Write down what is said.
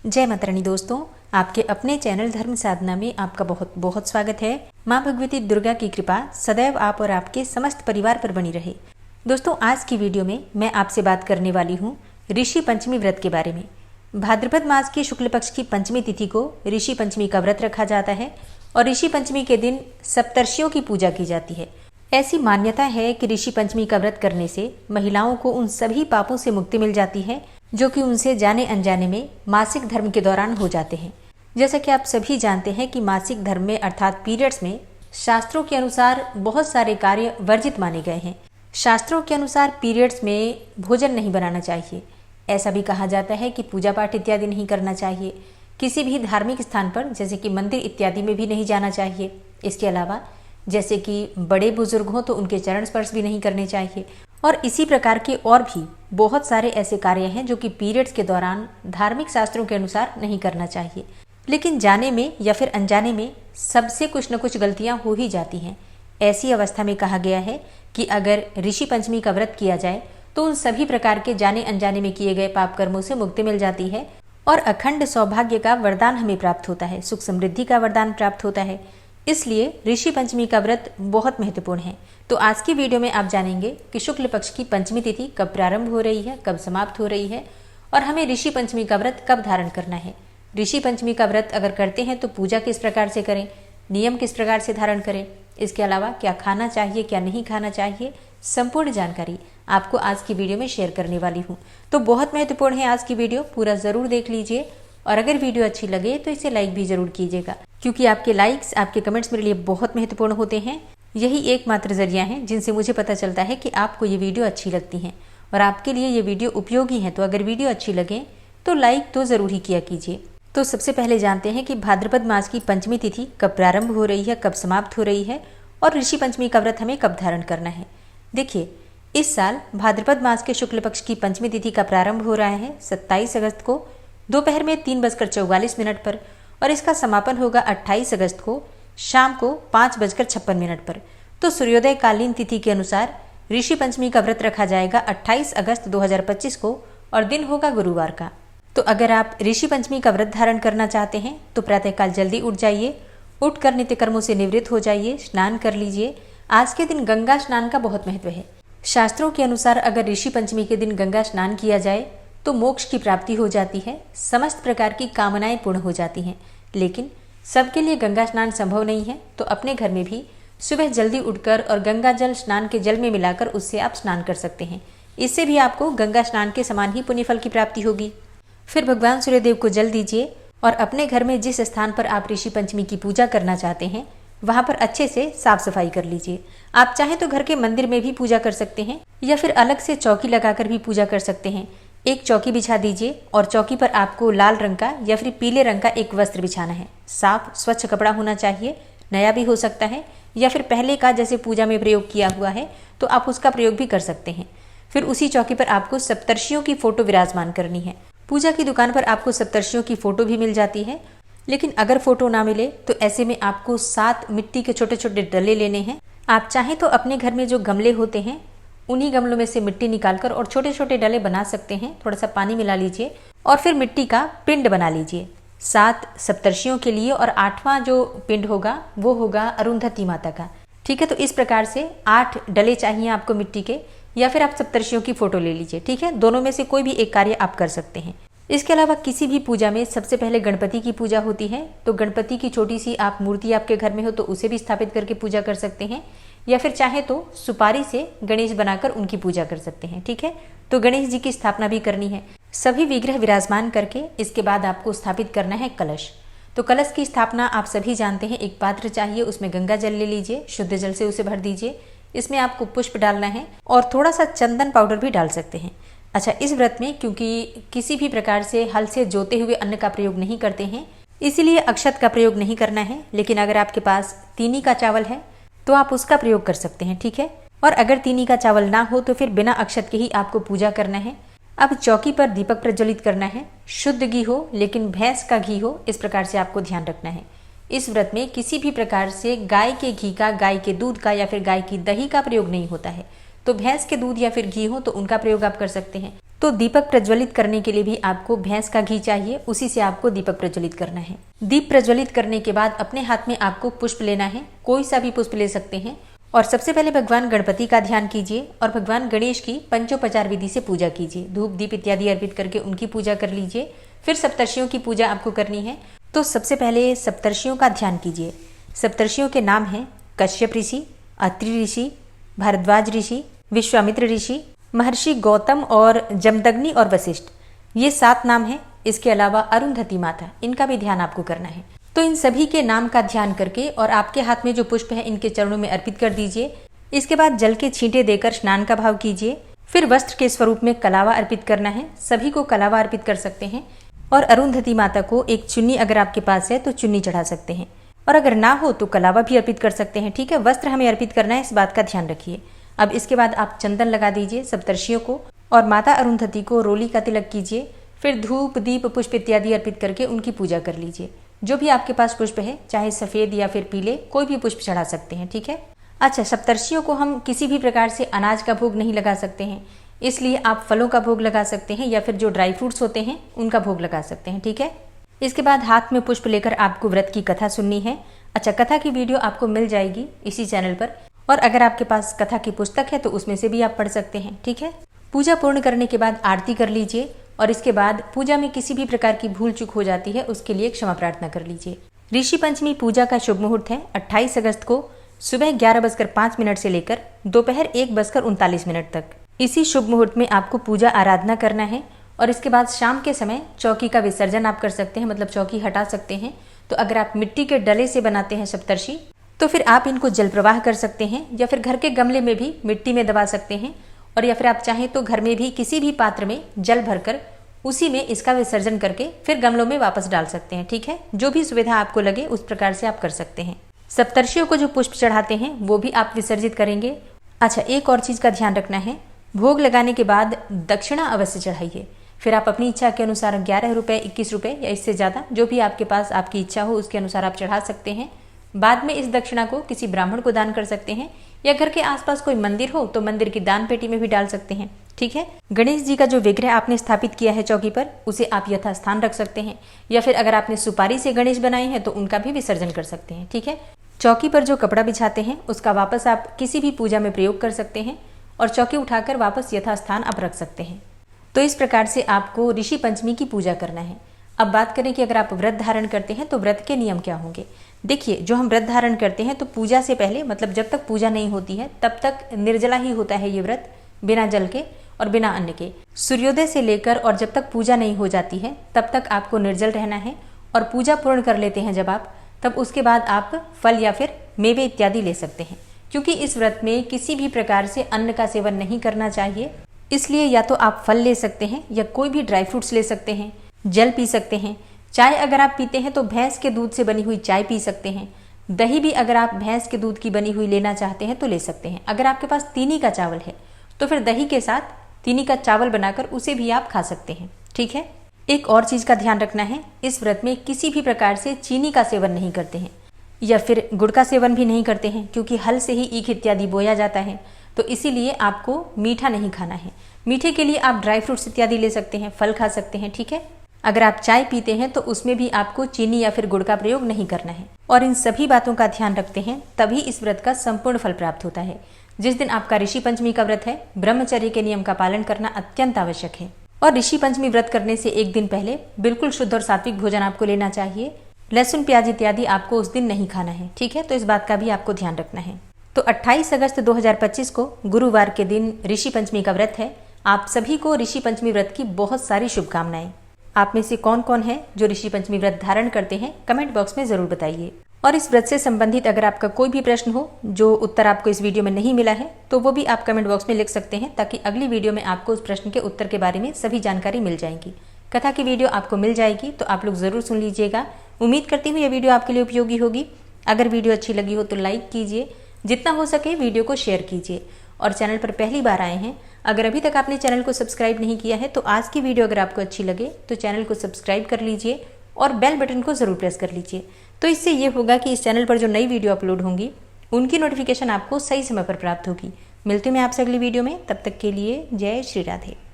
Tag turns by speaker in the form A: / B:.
A: जय माता रानी दोस्तों, आपके अपने चैनल धर्म साधना में आपका बहुत बहुत स्वागत है। माँ भगवती दुर्गा की कृपा सदैव आप और आपके समस्त परिवार पर बनी रहे। दोस्तों, आज की वीडियो में मैं आपसे बात करने वाली हूँ ऋषि पंचमी व्रत के बारे में। भाद्रपद मास की शुक्ल पक्ष की पंचमी तिथि को ऋषि पंचमी का व्रत रखा जाता है और ऋषि पंचमी के दिन सप्तर्षियों की पूजा की जाती है। ऐसी मान्यता है कि ऋषि पंचमी का व्रत करने से महिलाओं को उन सभी पापों से मुक्ति मिल जाती है जो कि उनसे जाने अनजाने में मासिक धर्म के दौरान हो जाते हैं। जैसा कि आप सभी जानते हैं कि मासिक धर्म में अर्थात पीरियड्स में शास्त्रों के अनुसार बहुत सारे कार्य वर्जित माने गए हैं। शास्त्रों के अनुसार पीरियड्स में भोजन नहीं बनाना चाहिए। ऐसा भी कहा जाता है कि पूजा पाठ इत्यादि नहीं करना चाहिए। किसी भी धार्मिक स्थान पर जैसे कि मंदिर इत्यादि में भी नहीं जाना चाहिए। इसके अलावा जैसे कि बड़े बुजुर्ग हों तो उनके चरण स्पर्श भी नहीं करने चाहिए। और इसी प्रकार के और भी बहुत सारे ऐसे कार्य हैं जो कि पीरियड्स के दौरान धार्मिक शास्त्रों के अनुसार नहीं करना चाहिए। लेकिन जाने में या फिर अनजाने में सबसे कुछ न कुछ गलतियां हो ही जाती हैं। ऐसी अवस्था में कहा गया है कि अगर ऋषि पंचमी का व्रत किया जाए तो उन सभी प्रकार के जाने अनजाने में किए गए पाप कर्मों से मुक्ति मिल जाती है और अखंड सौभाग्य का वरदान हमें प्राप्त होता है, सुख समृद्धि का वरदान प्राप्त होता है। इसलिए ऋषि पंचमी का व्रत बहुत महत्वपूर्ण है। तो आज की वीडियो में आप जानेंगे कि शुक्ल पक्ष की पंचमी तिथि कब प्रारंभ हो रही है, कब समाप्त हो रही है और हमें ऋषि पंचमी का व्रत कब धारण करना है। ऋषि पंचमी का व्रत अगर करते हैं तो पूजा किस प्रकार से करें, नियम किस प्रकार से धारण करें, इसके अलावा क्या खाना चाहिए क्या नहीं खाना चाहिए, संपूर्ण जानकारी आपको आज की वीडियो में शेयर करने वाली हूँ। तो बहुत महत्वपूर्ण है आज की वीडियो, पूरा जरूर देख लीजिए और अगर वीडियो अच्छी लगे तो इसे लाइक भी जरूर कीजिएगा, क्योंकि आपके लाइक्स आपके कमेंट्स मेरे लिए बहुत महत्वपूर्ण होते हैं। यही एकमात्र जरिया है जिनसे मुझे पता चलता है कि आपको ये वीडियो अच्छी लगती है और आपके लिए ये वीडियो उपयोगी है। तो अगर वीडियो अच्छी लगे तो लाइक तो जरूर ही किया कीजिए। तो सबसे पहले जानते हैं कि भाद्रपद मास की पंचमी तिथि कब प्रारंभ हो रही है, कब समाप्त हो रही है और ऋषि पंचमी का व्रत हमें कब धारण करना है। देखिए, इस साल भाद्रपद मास के शुक्ल पक्ष की पंचमी तिथि का प्रारंभ हो रहा है 27 अगस्त को दोपहर में 3:44 पर और इसका समापन होगा 28 अगस्त को शाम को 5:56 पर। तो सूर्योदय कालीन तिथि के अनुसार ऋषि पंचमी का व्रत रखा जाएगा 28 अगस्त 2025 को और दिन होगा गुरुवार का। तो अगर आप ऋषि पंचमी का व्रत धारण करना चाहते हैं तो प्रातःकाल जल्दी उठ जाइए, उठकर नित्य कर्मों से निवृत्त हो जाइए, स्नान कर लीजिए। आज के दिन गंगा स्नान का बहुत महत्व है। शास्त्रों के अनुसार अगर ऋषि पंचमी के दिन गंगा स्नान किया जाए तो मोक्ष की प्राप्ति हो जाती है, समस्त प्रकार की कामनाएं पूर्ण हो जाती हैं। लेकिन सबके लिए गंगा स्नान संभव नहीं है, तो अपने घर में भी सुबह जल्दी उठकर और गंगा जल स्नान के जल में मिलाकर उससे आप स्नान कर सकते हैं। इससे भी आपको गंगा स्नान के समान ही पुण्य फल की प्राप्ति होगी। फिर भगवान सूर्यदेव को जल दीजिए और अपने घर में जिस स्थान पर आप ऋषि पंचमी की पूजा करना चाहते हैं वहां पर अच्छे से साफ सफाई कर लीजिए। आप चाहें तो घर के मंदिर में भी पूजा कर सकते हैं या फिर अलग से चौकी लगाकर भी पूजा कर सकते हैं। एक चौकी बिछा दीजिए और चौकी पर आपको लाल रंग का या फिर पीले रंग का एक वस्त्र बिछाना है। साफ स्वच्छ कपड़ा होना चाहिए, नया भी हो सकता है या फिर पहले का जैसे पूजा में प्रयोग किया हुआ है तो आप उसका प्रयोग भी कर सकते हैं। फिर उसी चौकी पर आपको सप्तर्षियों की फोटो विराजमान करनी है। पूजा की दुकान पर आपको सप्तर्षियों की फोटो भी मिल जाती है, लेकिन अगर फोटो ना मिले तो ऐसे में आपको 7 मिट्टी के छोटे छोटे डले लेने हैं। आप चाहें तो अपने घर में जो गमले होते हैं उन्हीं गमलों में से मिट्टी निकालकर और छोटे छोटे डले बना सकते हैं। थोड़ा सा पानी मिला लीजिए और फिर मिट्टी का पिंड बना लीजिए 7 सप्तर्षियों के लिए और 8वां जो पिंड होगा वो होगा अरुंधति माता का। ठीक है, तो इस प्रकार से 8 डले चाहिए आपको मिट्टी के, या फिर आप सप्तर्षियों की फोटो ले लीजिए। ठीक है, दोनों में से कोई भी एक कार्य आप कर सकते हैं। इसके अलावा किसी भी पूजा में सबसे पहले गणपति की पूजा होती है, तो गणपति की छोटी सी आप मूर्ति आपके घर में हो तो उसे भी स्थापित करके पूजा कर सकते हैं, या फिर चाहे तो सुपारी से गणेश बनाकर उनकी पूजा कर सकते हैं। ठीक है, तो गणेश जी की स्थापना भी करनी है। सभी विग्रह विराजमान करके इसके बाद आपको स्थापित करना है कलश। तो कलश की स्थापना आप सभी जानते हैं। एक पात्र चाहिए, उसमें गंगा जल ले लीजिए, शुद्ध जल से उसे भर दीजिए। इसमें आपको पुष्प डालना है और थोड़ा सा चंदन पाउडर भी डाल सकते हैं। अच्छा, इस व्रत में क्योंकि किसी भी प्रकार से हल से जोते हुए अन्न का प्रयोग नहीं करते हैं, इसीलिए अक्षत का प्रयोग नहीं करना है। लेकिन अगर आपके पास तीनी का चावल है तो आप उसका प्रयोग कर सकते हैं। ठीक है, और अगर तीनी का चावल ना हो तो फिर बिना अक्षत के ही आपको पूजा करना है। अब चौकी पर दीपक प्रज्वलित करना है। शुद्ध घी हो, लेकिन भैंस का घी हो, इस प्रकार से आपको ध्यान रखना है। इस व्रत में किसी भी प्रकार से गाय के घी का, गाय के दूध का या फिर गाय की दही का प्रयोग नहीं होता है। तो भैंस के दूध या फिर घी हो तो उनका प्रयोग आप कर सकते हैं। तो दीपक प्रज्वलित करने के लिए भी आपको भैंस का घी चाहिए, उसी से आपको दीपक प्रज्वलित करना है। दीप प्रज्वलित करने के बाद अपने हाथ में आपको पुष्प लेना है, कोई सा भी पुष्प ले सकते हैं। और सबसे पहले भगवान गणपति का ध्यान कीजिए और भगवान गणेश की पंचोपचार विधि से पूजा कीजिए। धूप दीप इत्यादि अर्पित करके उनकी पूजा कर लीजिए। फिर सप्तर्षियों की पूजा आपको करनी है। तो सबसे पहले सप्तर्षियों का ध्यान कीजिए। सप्तर्षियों के नाम हैं कश्यप ऋषि, अत्रि ऋषि, भारद्वाज ऋषि, विश्वामित्र ऋषि, महर्षि गौतम और जमदग्नि और वशिष्ठ, ये 7 नाम हैं। इसके अलावा अरुंधति माता, इनका भी ध्यान आपको करना है। तो इन सभी के नाम का ध्यान करके और आपके हाथ में जो पुष्प है इनके चरणों में अर्पित कर दीजिए। इसके बाद जल के छींटे देकर स्नान का भाव कीजिए। फिर वस्त्र के स्वरूप में कलावा अर्पित करना है। सभी को कलावा अर्पित कर सकते हैं। और अरुंधति माता को एक चुन्नी अगर आपके पास है तो चुन्नी चढ़ा सकते हैं, और अगर ना हो तो कलावा भी अर्पित कर सकते हैं। ठीक है, वस्त्र हमें अर्पित करना है, इस बात का ध्यान रखिए। अब इसके बाद आप चंदन लगा दीजिए सप्तर्षियों को और माता अरुंधति को रोली का तिलक कीजिए। फिर धूप दीप पुष्प इत्यादि अर्पित करके उनकी पूजा कर लीजिए। जो भी आपके पास पुष्प है, चाहे सफेद या फिर पीले, कोई भी पुष्प चढ़ा सकते हैं। ठीक है। अच्छा, सप्तर्षियों को हम किसी भी प्रकार से अनाज का भोग नहीं लगा सकते हैं, इसलिए आप फलों का भोग लगा सकते हैं या फिर जो ड्राई फ्रूट्स होते हैं उनका भोग लगा सकते हैं। ठीक है। इसके बाद हाथ में पुष्प लेकर आपको व्रत की कथा सुननी है। अच्छा, कथा की वीडियो आपको मिल जाएगी इसी चैनल पर, और अगर आपके पास कथा की पुस्तक है तो उसमें से भी आप पढ़ सकते हैं। ठीक है। पूजा पूर्ण करने के बाद आरती कर लीजिए और इसके बाद पूजा में किसी भी प्रकार की भूल चूक हो जाती है उसके लिए क्षमा प्रार्थना कर लीजिए। ऋषि पंचमी पूजा का शुभ मुहूर्त है 28 अगस्त को सुबह 11:05 से लेकर दोपहर 1:39 तक। इसी शुभ मुहूर्त में आपको पूजा आराधना करना है और इसके बाद शाम के समय चौकी का विसर्जन आप कर सकते हैं, मतलब चौकी हटा सकते हैं। तो अगर आप मिट्टी के डले से बनाते हैं सप्तर्षि तो फिर आप इनको जल प्रवाह कर सकते हैं या फिर घर के गमले में भी मिट्टी में दबा सकते हैं, और या फिर आप चाहें तो घर में भी किसी भी पात्र में जल भरकर उसी में इसका विसर्जन करके फिर गमलों में वापस डाल सकते हैं। ठीक है, जो भी सुविधा आपको लगे उस प्रकार से आप कर सकते हैं। सप्तर्षियों को जो पुष्प चढ़ाते हैं वो भी आप विसर्जित करेंगे। अच्छा, एक और चीज का ध्यान रखना है, भोग लगाने के बाद दक्षिणा अवश्य चढ़ाइए। फिर आप अपनी इच्छा के अनुसार 11 रुपए, 21 रुपए या इससे ज्यादा जो भी आपके पास आपकी इच्छा हो उसके अनुसार आप चढ़ा सकते हैं। बाद में इस दक्षिणा को किसी ब्राह्मण को दान कर सकते हैं या घर के आसपास कोई मंदिर हो तो मंदिर की दान पेटी में भी डाल सकते हैं। ठीक है। गणेश जी का जो विग्रह आपने स्थापित किया है चौकी पर, उसे आप यथास्थान रख सकते हैं, या फिर अगर आपने सुपारी से गणेश बनाए हैं तो उनका भी विसर्जन कर सकते हैं। ठीक है। चौकी पर जो कपड़ा बिछाते हैं उसका वापस आप किसी भी पूजा में प्रयोग कर सकते हैं और चौकी उठाकर वापस यथास्थान आप रख सकते हैं। तो इस प्रकार से आपको ऋषि पंचमी की पूजा करना है। अब बात करें कि अगर आप व्रत धारण करते हैं तो व्रत के नियम क्या होंगे। देखिए, जो हम व्रत धारण करते हैं तो पूजा से पहले, मतलब जब तक पूजा नहीं होती है तब तक निर्जला ही होता है ये व्रत, बिना जल के और बिना अन्न के। सूर्योदय से लेकर और जब तक पूजा नहीं हो जाती है तब तक आपको निर्जल रहना है, और पूजा पूर्ण कर लेते हैं जब आप, तब उसके बाद आप फल या फिर मेवे इत्यादि ले सकते हैं, क्योंकि इस व्रत में किसी भी प्रकार से अन्न का सेवन नहीं करना चाहिए। इसलिए या तो आप फल ले सकते हैं या कोई भी ड्राई फ्रूट्स ले सकते हैं, जल पी सकते हैं। चाय अगर आप पीते हैं तो भैंस के दूध से बनी हुई चाय पी सकते हैं। दही भी अगर आप भैंस के दूध की बनी हुई लेना चाहते हैं तो ले सकते हैं। अगर आपके पास तीनी का चावल है तो फिर दही के साथ तीनी का चावल बनाकर उसे भी आप खा सकते हैं। ठीक है। एक और चीज का ध्यान रखना है, इस व्रत में किसी भी प्रकार से चीनी का सेवन नहीं करते हैं या फिर गुड़ का सेवन भी नहीं करते हैं, क्योंकि हल से ही ईख इत्यादि बोया जाता है, तो इसीलिए आपको मीठा नहीं खाना है। मीठे के लिए आप ड्राई फ्रूट्स इत्यादि ले सकते हैं, फल खा सकते हैं। ठीक है। अगर आप चाय पीते हैं तो उसमें भी आपको चीनी या फिर गुड़ का प्रयोग नहीं करना है, और इन सभी बातों का ध्यान रखते हैं तभी इस व्रत का संपूर्ण फल प्राप्त होता है। जिस दिन आपका ऋषि पंचमी का व्रत है, ब्रह्मचर्य के नियम का पालन करना अत्यंत आवश्यक है, और ऋषि पंचमी व्रत करने से एक दिन पहले बिल्कुल शुद्ध और सात्विक भोजन आपको लेना चाहिए। लहसुन प्याज इत्यादि आपको उस दिन नहीं खाना है। ठीक है। तो इस बात का भी आपको ध्यान रखना है। तो 28 अगस्त 2025 को गुरुवार के दिन ऋषि पंचमी का व्रत है। आप सभी को ऋषि पंचमी व्रत की बहुत सारी शुभकामनाएं। आप में से कौन कौन है जो ऋषि पंचमी व्रत धारण करते हैं, कमेंट बॉक्स में जरूर बताइए। और इस व्रत से संबंधित अगर आपका कोई भी प्रश्न हो जो उत्तर आपको इस वीडियो में नहीं मिला है तो वो भी आप कमेंट बॉक्स में लिख सकते हैं, ताकि अगली वीडियो में आपको उस प्रश्न के उत्तर के बारे में सभी जानकारी मिल जाएगी। कथा की वीडियो आपको मिल जाएगी तो आप लोग जरूर सुन लीजिएगा। उम्मीद करती हूँ यह वीडियो आपके लिए उपयोगी होगी। अगर वीडियो अच्छी लगी हो तो लाइक कीजिए, जितना हो सके वीडियो को शेयर कीजिए, और चैनल पर पहली बार आए हैं, अगर अभी तक आपने चैनल को सब्सक्राइब नहीं किया है तो आज की वीडियो अगर आपको अच्छी लगे तो चैनल को सब्सक्राइब कर लीजिए और बेल बटन को जरूर प्रेस कर लीजिए। तो इससे ये होगा कि इस चैनल पर जो नई वीडियो अपलोड होंगी उनकी नोटिफिकेशन आपको सही समय पर प्राप्त होगी। मिलती हूँ मैं आपसे अगली वीडियो में, तब तक के लिए जय श्री राधे।